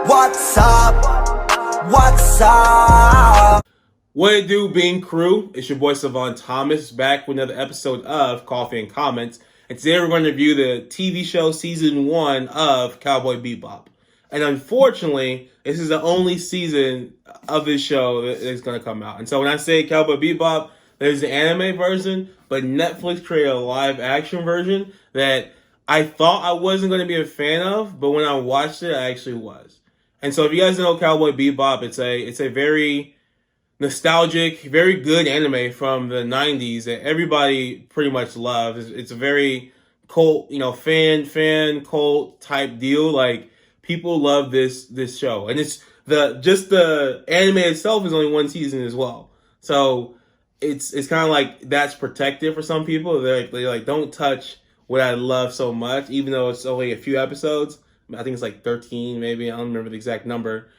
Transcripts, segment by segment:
What's up? What's up? What it do, Bean Crew? It's your boy Savon Thomas back with another episode of Coffee and Comments. And today we're going to review the TV show Season 1 of Cowboy Bebop. And unfortunately, this is the only season of this show that is going to come out. And so when I say Cowboy Bebop, there's the anime version, but Netflix created a live action version that I thought I wasn't going to be a fan of, but when I watched it, I actually was. And so if you guys know Cowboy Bebop, it's a very nostalgic, very good anime from the 90s that everybody pretty much loves. It's a very cult, fan cult type deal. Like, people love this show. And it's the anime itself is only one season as well. So it's kind of like that's protected for some people. They don't touch what I love so much, even though it's only a few episodes. I think it's like 13 maybe. I don't remember the exact number.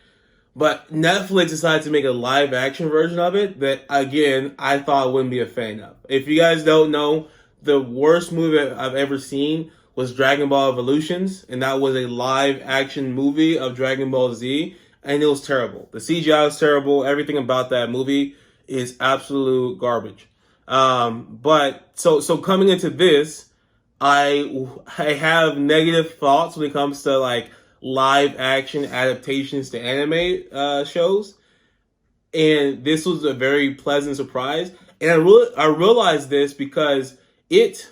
But Netflix decided to make a live action version of it that, again, I thought I wouldn't be a fan of. If you guys don't know, the worst movie I've ever seen was Dragon Ball Evolutions, and that was a live action movie of Dragon Ball Z, and it was terrible. The CGI was terrible. Everything about that movie is absolute garbage. But so coming into this, I have negative thoughts when it comes to like live action adaptations to anime shows, and this was a very pleasant surprise. And I realized this because it's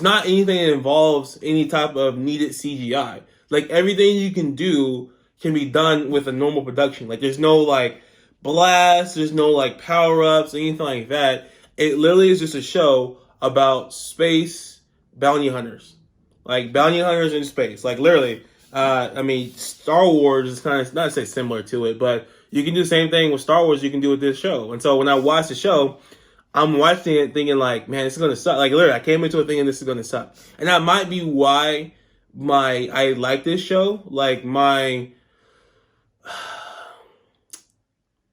not anything that involves any type of needed CGI. Like, everything you can do can be done with a normal production. Like, there's no like blast, there's no like power ups, anything like that. It literally is just a show about space bounty hunters. Like, bounty hunters in space. Like, literally, Star Wars is kind of, not to say similar to it, but you can do the same thing with Star Wars you can do with this show. And so when I watched the show, I'm watching it thinking like, man, this is going to suck. Like, literally, I came into it thinking this is going to suck. And that might be why I like this show. Like,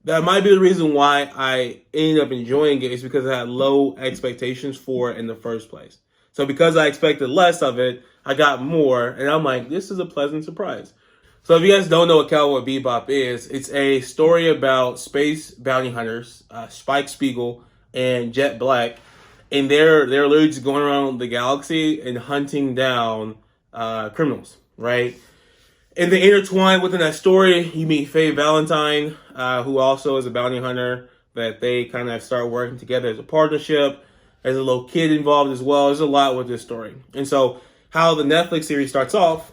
that might be the reason why I ended up enjoying it, is because I had low expectations for it in the first place. So because I expected less of it, I got more, and I'm like, this is a pleasant surprise. So if you guys don't know what Cowboy Bebop is, it's a story about space bounty hunters, Spike Spiegel and Jet Black, and they're literally just going around the galaxy and hunting down criminals, right? And they intertwine within that story. You meet Faye Valentine, who also is a bounty hunter, that they kind of start working together as a partnership. There's a little kid involved as well. There's a lot with this story. And so how the Netflix series starts off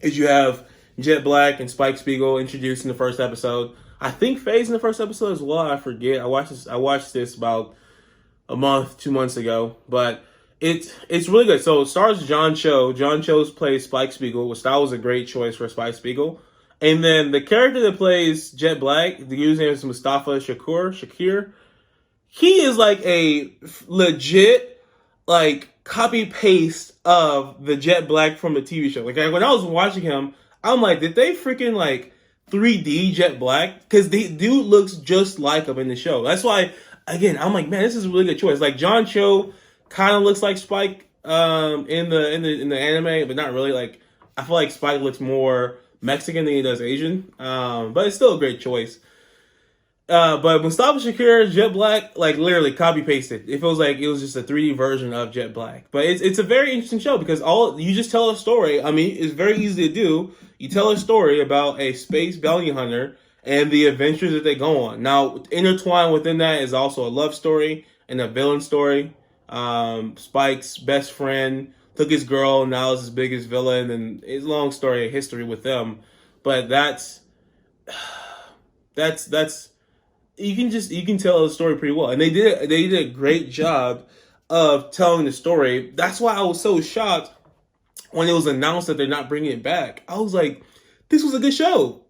is you have Jet Black and Spike Spiegel introduced in the first episode. I think Faye's in the first episode as well. I forget. I watched this about a month, 2 months ago. But it's really good. So it stars John Cho. John Cho plays Spike Spiegel, which that was a great choice for Spike Spiegel. And then the character that plays Jet Black, the user's name is Mustafa Shakir. He is like a legit, like, copy paste of the Jet Black from the TV show. Like, when I was watching him, I'm like, did they freaking like 3D Jet Black? Because the dude looks just like him in the show. That's why, again, I'm like, man, this is a really good choice. Like, John Cho kind of looks like Spike in the anime, but not really. Like, I feel like Spike looks more Mexican than he does Asian. But it's still a great choice. But Mustafa Shakir, Jet Black, like, literally copy pasted. It feels like it was just a 3D version of Jet Black. But it's a very interesting show because you just tell a story. I mean, it's very easy to do. You tell a story about a space bounty hunter and the adventures that they go on. Now, intertwined within that is also a love story and a villain story. Spike's best friend took his girl, now is his biggest villain, and it's a long story of history with them. But that's you can tell the story pretty well, and they did a great job of telling the story. That's why I was so shocked when it was announced that they're not bringing it back. I was like, this was a good show.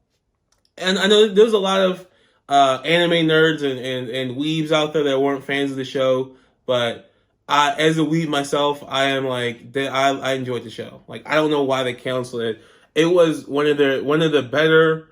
And I know there's a lot of anime nerds and weebs out there that weren't fans of the show, but as a weeb myself, I am like, I enjoyed the show. Like, I don't know why they canceled it. It was one of the better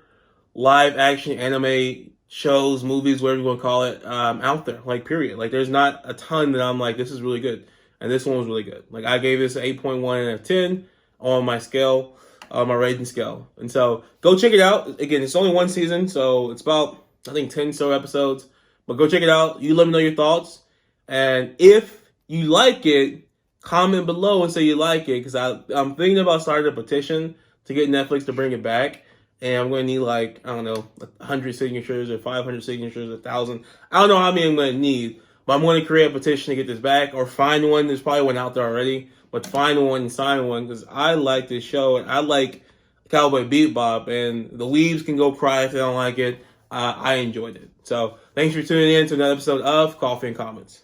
live action anime shows, movies, whatever you want to call it, out there, like, period. Like, there's not a ton that I'm like, this is really good. And this one was really good. Like, I gave this an 8.1 out of 10 on my scale. my rating scale. And so go check it out. Again, it's only one season, so it's about, I think, 10 so episodes. But go check it out. You let me know your thoughts. And if you like it, comment below and say you like it, because I'm thinking about starting a petition to get Netflix to bring it back. And I'm going to need, like, I don't know, 100 signatures or 500 signatures, 1,000. I don't know how many I'm going to need. But I'm going to create a petition to get this back, or find one. There's probably one out there already. But find one and sign one, because I like this show. And I like Cowboy Bebop. And the weebs can go cry if they don't like it. I enjoyed it. So thanks for tuning in to another episode of Coffee and Comments.